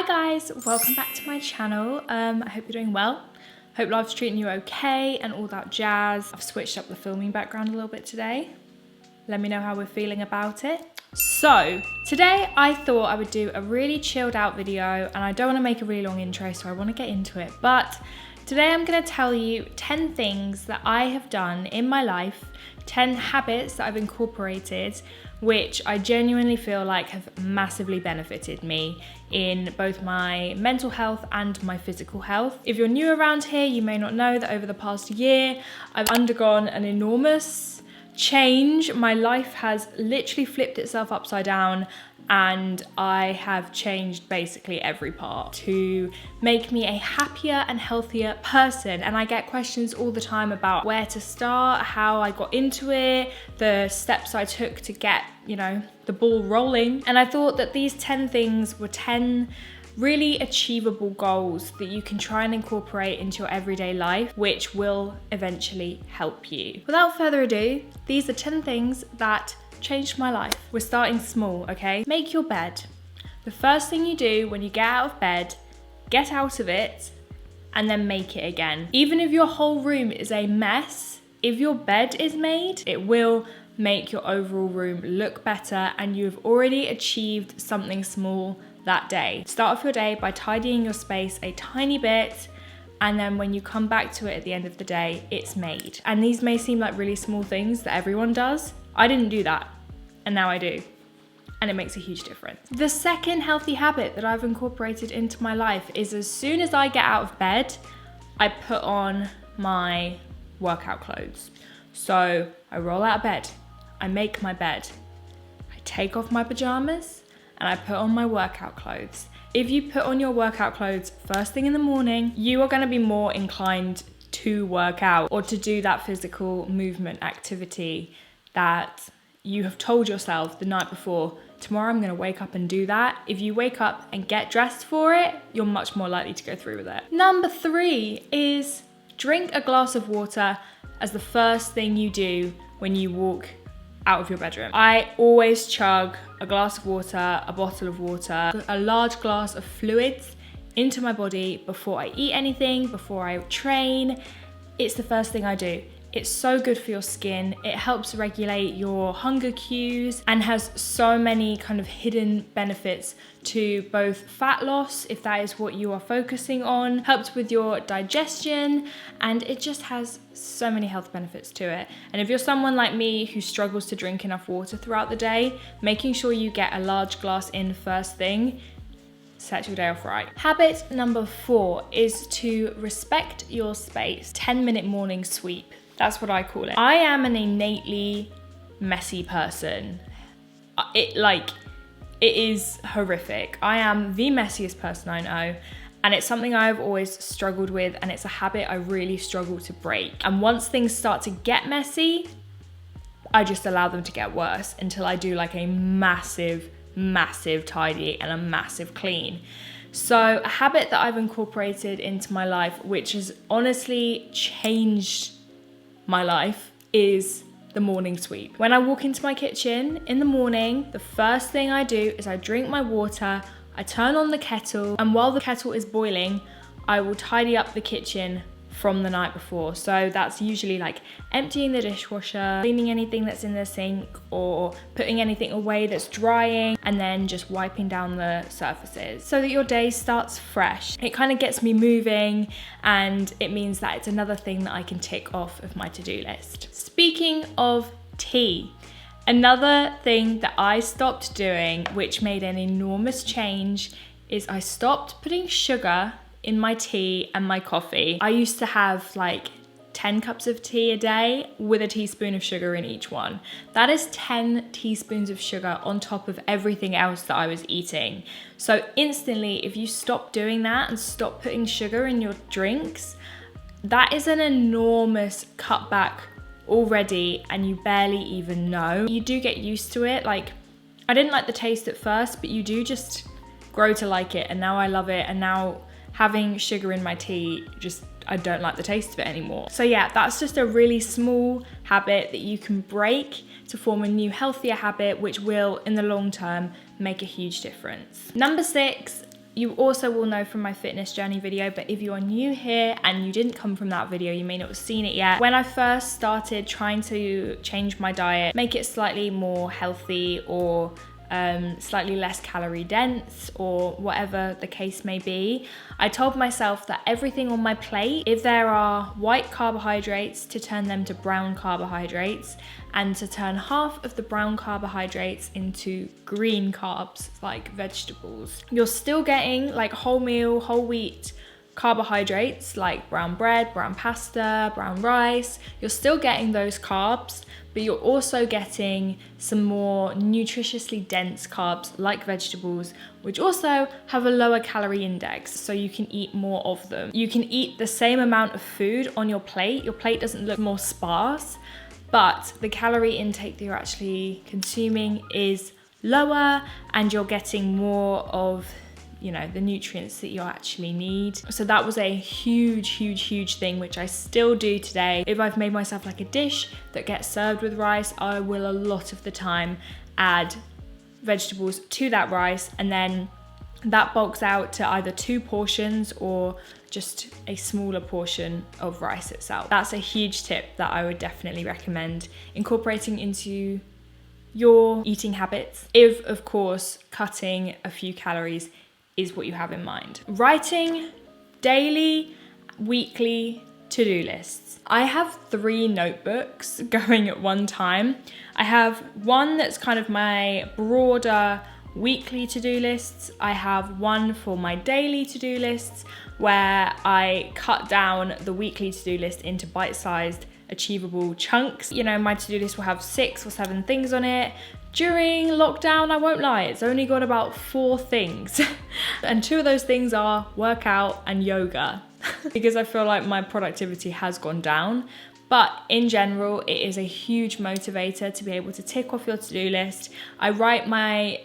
Hi guys, welcome back to my channel. I hope you're doing well. Hope life's treating you okay and all that jazz. I've switched up the filming background a little bit today. Let me know how we're feeling about it. So today I thought I would do a really chilled out video, and I don't want to make a really long intro, so I want to get into it. But today I'm going to tell you 10 things that I have done in my life, 10 habits that I've incorporated, which I genuinely feel like have massively benefited me in both my mental health and my physical health. If you're new around here, you may not know that over the past year, I've undergone an enormous change. My life has literally flipped itself upside down, and I have changed basically every part to make me a happier and healthier person. And I get questions all the time about where to start, how I got into it, the steps I took to get, the ball rolling. And I thought that these 10 things were 10 really achievable goals that you can try and incorporate into your everyday life, which will eventually help you. Without further ado, these are 10 things that changed my life. We're starting small, okay? Make your bed. The first thing you do when you get out of bed, get out of it and then make it again. Even if your whole room is a mess, if your bed is made, it will make your overall room look better, and you have already achieved something small that day. Start off your day by tidying your space a tiny bit, and then when you come back to it at the end of the day, it's made. And these may seem like really small things that everyone does. I didn't do that, and now I do. And it makes a huge difference. The second healthy habit that I've incorporated into my life is as soon as I get out of bed, I put on my workout clothes. So I roll out of bed, I make my bed, I take off my pajamas, and I put on my workout clothes. If you put on your workout clothes first thing in the morning, you are gonna be more inclined to work out or to do that physical movement activity that you have told yourself the night before, tomorrow I'm gonna wake up and do that. If you wake up and get dressed for it, you're much more likely to go through with it. Number 3 is drink a glass of water as the first thing you do when you walk out of your bedroom. I always chug a glass of water, a bottle of water, a large glass of fluids into my body before I eat anything, before I train. It's the first thing I do. It's so good for your skin. It helps regulate your hunger cues and has so many kind of hidden benefits to both fat loss, if that is what you are focusing on, helps with your digestion, and it just has so many health benefits to it. And if you're someone like me who struggles to drink enough water throughout the day, making sure you get a large glass in first thing sets your day off right. Habit number 4 is to respect your space. 10-minute morning sweep. That's what I call it. I am an innately messy person. It is horrific. I am the messiest person I know, and it's something I've always struggled with, and it's a habit I really struggle to break. And once things start to get messy, I just allow them to get worse until I do like a massive tidy and a massive clean. So a habit that I've incorporated into my life, which has honestly changed my life, is the morning sweep. When I walk into my kitchen in the morning, the first thing I do is I drink my water, I turn on the kettle, and while the kettle is boiling, I will tidy up the kitchen from the night before. So that's usually like emptying the dishwasher, cleaning anything that's in the sink, or putting anything away that's drying, and then just wiping down the surfaces so that your day starts fresh. It kind of gets me moving, and it means that it's another thing that I can tick off of my to-do list. Speaking of tea, another thing that I stopped doing, which made an enormous change, is I stopped putting sugar in my tea and my coffee. I used to have like 10 cups of tea a day with a teaspoon of sugar in each one. That is 10 teaspoons of sugar on top of everything else that I was eating. So instantly, if you stop doing that and stop putting sugar in your drinks, that is an enormous cutback already, and you barely even know. You do get used to it. Like, I didn't like the taste at first, but you do just grow to like it, and now I love it, and now having sugar in my tea, I don't like the taste of it anymore. So yeah, that's just a really small habit that you can break to form a new healthier habit, which will in the long term make a huge difference. Number 6, You also will know from my fitness journey video, but if you are new here and you didn't come from that video, you may not have seen it yet. When I first started trying to change my diet, make it slightly more healthy or slightly less calorie dense or whatever the case may be, I told myself that everything on my plate, if there are white carbohydrates, to turn them to brown carbohydrates, and to turn half of the brown carbohydrates into green carbs like vegetables. You're still getting like wholemeal, whole wheat carbohydrates like brown bread, brown pasta, brown rice. You're still getting those carbs, but you're also getting some more nutritiously dense carbs like vegetables, which also have a lower calorie index, so you can eat more of them. You can eat the same amount of food on your plate. Your plate doesn't look more sparse, but the calorie intake that you're actually consuming is lower and you're getting more of, you know, the nutrients that you actually need. So that was a huge thing, which I still do today. If I've made myself like a dish that gets served with rice, I will a lot of the time add vegetables to that rice, and then that bulks out to either 2 portions or just a smaller portion of rice itself. That's a huge tip that I would definitely recommend incorporating into your eating habits, if of course cutting a few calories is what you have in mind. Writing daily, weekly to-do lists. I have 3 notebooks going at one time. I have one that's kind of my broader weekly to-do lists. I have one for my daily to-do lists where I cut down the weekly to-do list into bite-sized achievable chunks. You know, my to-do list will have 6 or 7 things on it. During lockdown, I won't lie, it's only got about 4 things. And 2 of those things are workout and yoga because I feel like my productivity has gone down. But in general, it is a huge motivator to be able to tick off your to-do list. I write my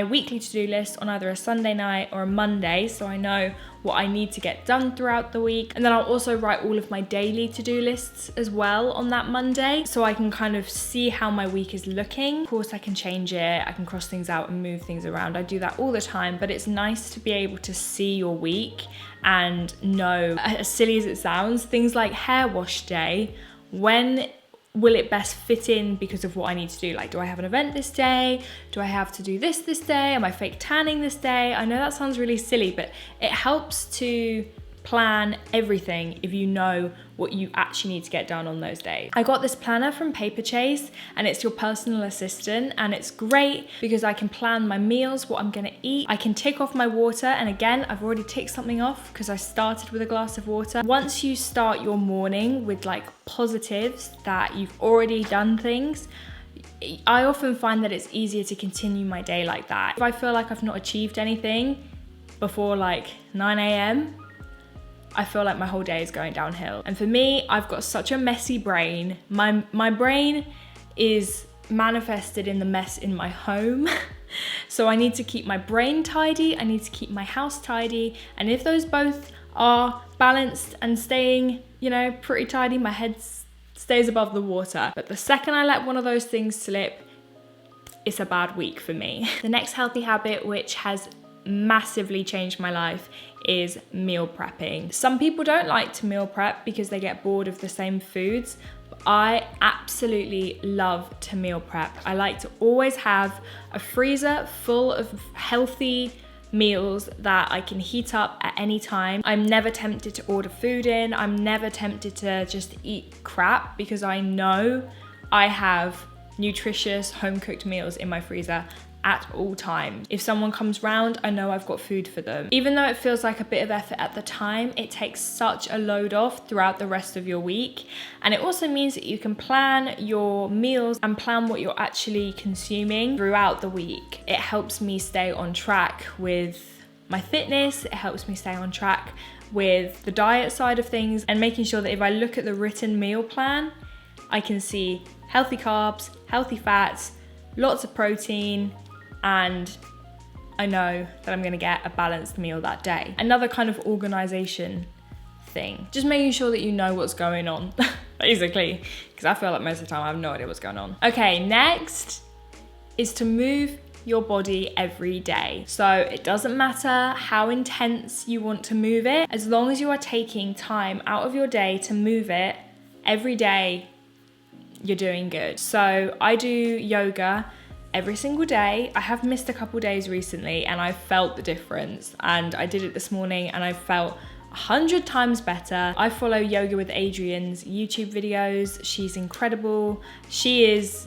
weekly to-do list on either a Sunday night or a Monday, so I know what I need to get done throughout the week. And then I'll also write all of my daily to-do lists as well on that Monday, so I can kind of see how my week is looking. Of course, I can change it, I can cross things out and move things around. I do that all the time, but it's nice to be able to see your week and know, as silly as it sounds, things like hair wash day, when will it best fit in because of what I need to do? Like, do I have an event this day? Do I have to do this day? Am I fake tanning this day? I know that sounds really silly, but it helps to plan everything if you know what you actually need to get done on those days. I got this planner from Paper Chase, and it's your personal assistant, and it's great because I can plan my meals, what I'm gonna eat. I can tick off my water, and again, I've already ticked something off because I started with a glass of water. Once you start your morning with like positives that you've already done things, I often find that it's easier to continue my day like that. If I feel like I've not achieved anything before like 9 a.m, I feel like my whole day is going downhill. And for me, I've got such a messy brain. My brain is manifested in the mess in my home. So I need to keep my brain tidy, I need to keep my house tidy. And if those both are balanced and staying, you know, pretty tidy, my head stays above the water. But the second I let one of those things slip, it's a bad week for me. The next healthy habit, which has massively changed my life, is meal prepping. Some people don't like to meal prep because they get bored of the same foods, but I absolutely love to meal prep. I like to always have a freezer full of healthy meals that I can heat up at any time. I'm never tempted to order food in. I'm never tempted to just eat crap because I know I have nutritious home-cooked meals in my freezer at all times. If someone comes round, I know I've got food for them. Even though it feels like a bit of effort at the time, it takes such a load off throughout the rest of your week. And it also means that you can plan your meals and plan what you're actually consuming throughout the week. It helps me stay on track with my fitness. It helps me stay on track with the diet side of things, and making sure that if I look at the written meal plan, I can see healthy carbs, healthy fats, lots of protein, and I know that I'm gonna get a balanced meal that day. Another kind of organization thing, just making sure that you know what's going on, basically, because I feel like most of the time I have no idea what's going on. Okay, next is to move your body every day. So it doesn't matter how intense you want to move it, as long as you are taking time out of your day to move it every day, you're doing good. So I do yoga every single day. I have missed a couple days recently and I felt the difference, and I did it this morning and I felt 100 times better. I follow Yoga with Adrienne's YouTube videos. She's incredible. She is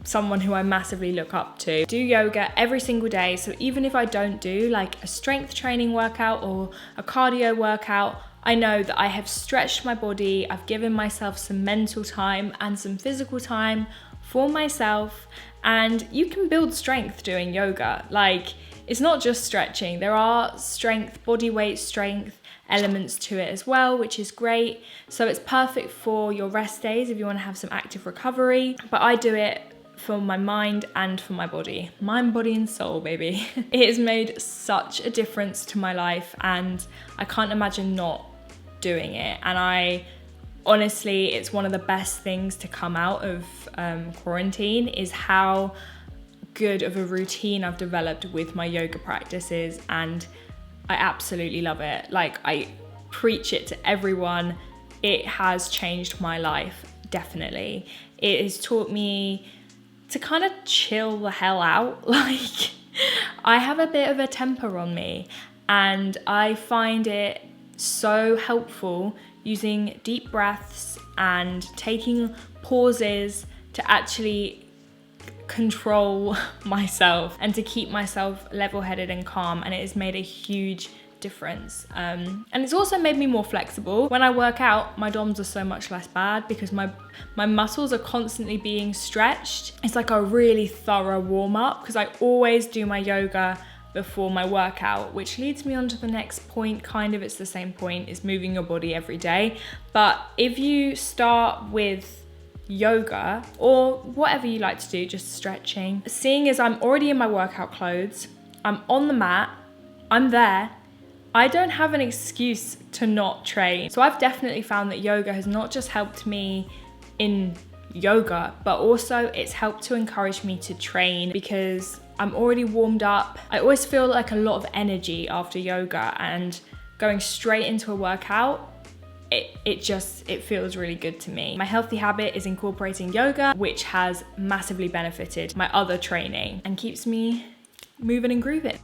someone who I massively look up to. Do yoga every single day. So even if I don't do like a strength training workout or a cardio workout, I know that I have stretched my body. I've given myself some mental time and some physical time for myself. And you can build strength doing yoga. Like, it's not just stretching. There are strength, body weight strength elements to it as well, which is great. So it's perfect for your rest days if you want to have some active recovery. But I do it for my mind and for my body. Mind, body and soul, baby. It has made such a difference to my life and I can't imagine not doing it. And I honestly, it's one of the best things to come out of quarantine is how good of a routine I've developed with my yoga practices, and I absolutely love it. Like, I preach it to everyone. It has changed my life, definitely. It has taught me to kind of chill the hell out. Like, I have a bit of a temper on me and I find it so helpful using deep breaths and taking pauses to actually control myself and to keep myself level-headed and calm, and it has made a huge difference. And it's also made me more flexible. When I work out, my DOMs are so much less bad because my muscles are constantly being stretched. It's like a really thorough warm-up because I always do my yoga before my workout, which leads me on to the next point. Kind of, it's the same point, is moving your body every day. But if you start with yoga or whatever you like to do, just stretching, seeing as I'm already in my workout clothes, I'm on the mat, I'm there, I don't have an excuse to not train. So I've definitely found that yoga has not just helped me in yoga, but also it's helped to encourage me to train because I'm already warmed up. I always feel like a lot of energy after yoga, and going straight into a workout, it feels really good to me. My healthy habit is incorporating yoga, which has massively benefited my other training and keeps me moving and grooving.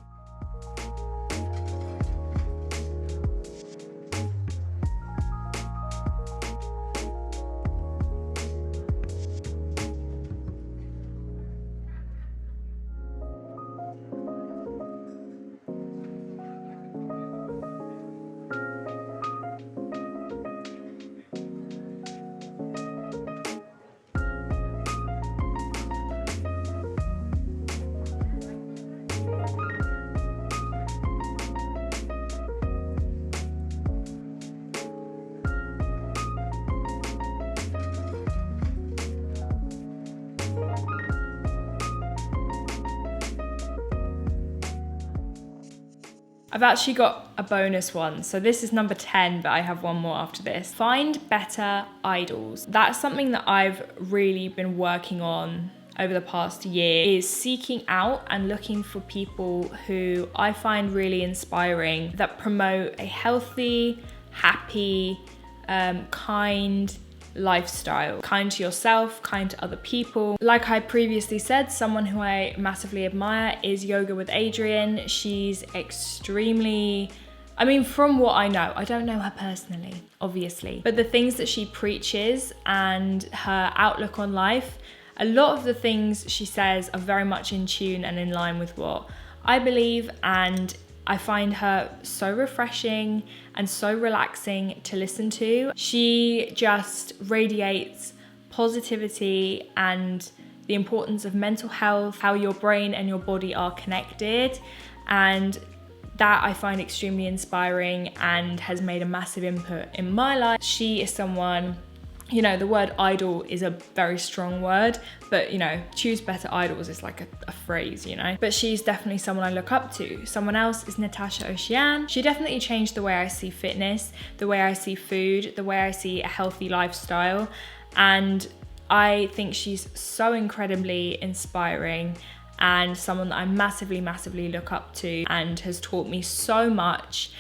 I've actually got a bonus one. So this is number 10, but I have one more after this. Find better idols. That's something that I've really been working on over the past year, is seeking out and looking for people who I find really inspiring, that promote a healthy, happy, kind lifestyle. Kind to yourself, kind to other people. Like I previously said, someone who I massively admire is Yoga with Adrienne. She's extremely, I mean, from what I know, I don't know her personally, obviously, but the things that she preaches and her outlook on life, a lot of the things she says are very much in tune and in line with what I believe, and I find her so refreshing and so relaxing to listen to. She just radiates positivity and the importance of mental health, how your brain and your body are connected, and that I find extremely inspiring and has made a massive input in my life. She is someone, you know, the word idol is a very strong word, but you know, choose better idols is like a phrase, you know, but she's definitely someone I look up to. Someone else is Natasha Ocean. She definitely changed the way I see fitness, the way I see food, the way I see a healthy lifestyle, and I think she's so incredibly inspiring and someone that I massively, massively look up to and has taught me so much.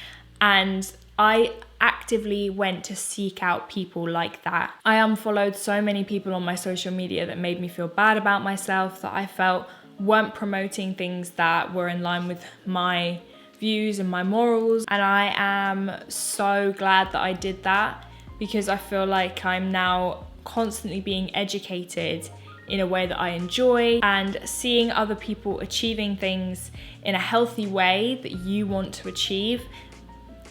And I actively went to seek out people like that. I unfollowed so many people on my social media that made me feel bad about myself, that I felt weren't promoting things that were in line with my views and my morals. And I am so glad that I did that, because I feel like I'm now constantly being educated in a way that I enjoy, and seeing other people achieving things in a healthy way that you want to achieve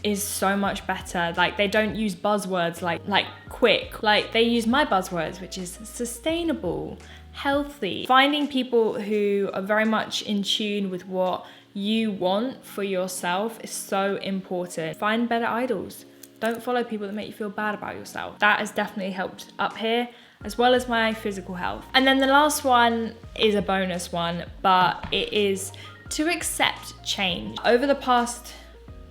is so much better. Like, they don't use buzzwords like quick, like they use my buzzwords, which is sustainable, healthy. Finding people who are very much in tune with what you want for yourself is so important. Find better idols. Don't follow people that make you feel bad about yourself. That has definitely helped up here, as well as my physical health. And then the last one is a bonus one, but it is to accept change. Over the past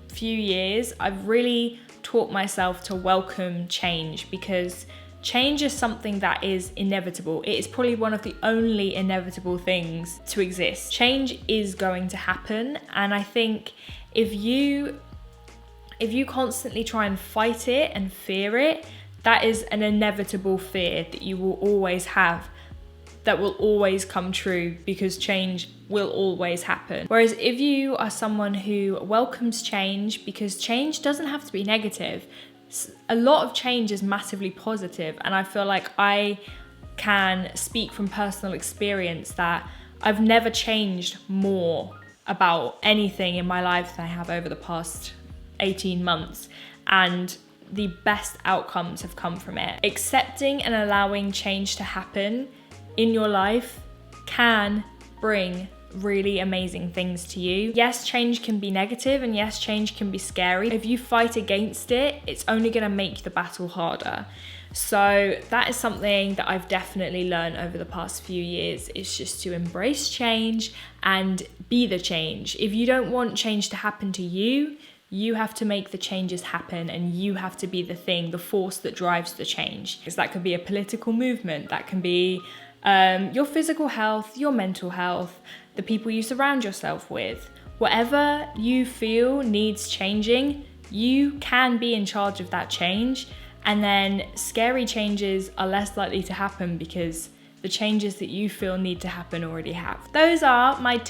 few years, I've really taught myself to welcome change, because change is something that is inevitable. It is probably one of the only inevitable things to exist. Change is going to happen, and I think if you constantly try and fight it and fear it, that is an inevitable fear that you will always have, that will always come true, because change will always happen. Whereas if you are someone who welcomes change, because change doesn't have to be negative, a lot of change is massively positive, and I feel like I can speak from personal experience that I've never changed more about anything in my life than I have over the past 18 months, and the best outcomes have come from it. Accepting and allowing change to happen in your life can bring really amazing things to you. Yes, change can be negative, and yes, change can be scary. If you fight against it, it's only going to make the battle harder. So that is something that I've definitely learned over the past few years, is just to embrace change and be the change. If you don't want change to happen to you, you have to make the changes happen, and you have to be the thing, the force that drives the change. Because that could be a political movement, that can be your physical health, your mental health, the people you surround yourself with. Whatever you feel needs changing, you can be in charge of that change, and then scary changes are less likely to happen, because the changes that you feel need to happen already have. Those are my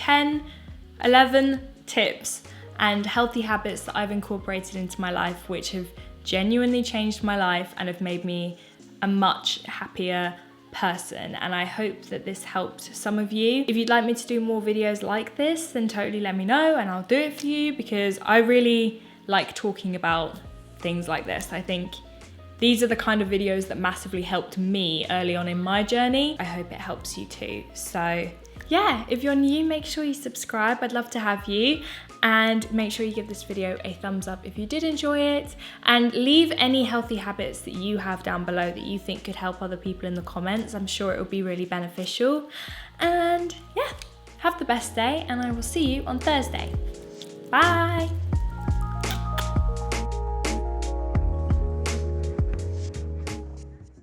11 tips and healthy habits that I've incorporated into my life, which have genuinely changed my life and have made me a much happier person. And I hope that this helped some of you. If you'd like me to do more videos like this, then totally let me know and I'll do it for you, because I really like talking about things like this. I think these are the kind of videos that massively helped me early on in my journey. I hope it helps you too. So yeah, if you're new, make sure you subscribe. I'd love to have you. And make sure you give this video a thumbs up if you did enjoy it, and leave any healthy habits that you have down below that you think could help other people in the comments. I'm sure it will be really beneficial. And yeah, have the best day, and I will see you on Thursday. Bye.